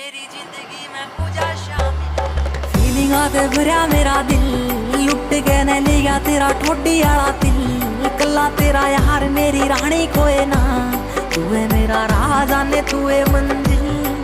मेरी जिंदगी में पूजा शामिल। फीलिंगा ते भरया मेरा दिल, लुट के ने लिया तेरा ठोडी आला दिल। कला तेरा यार मेरी रानी कोई ना, तू है मेरा राजा ने तू है मंजिल।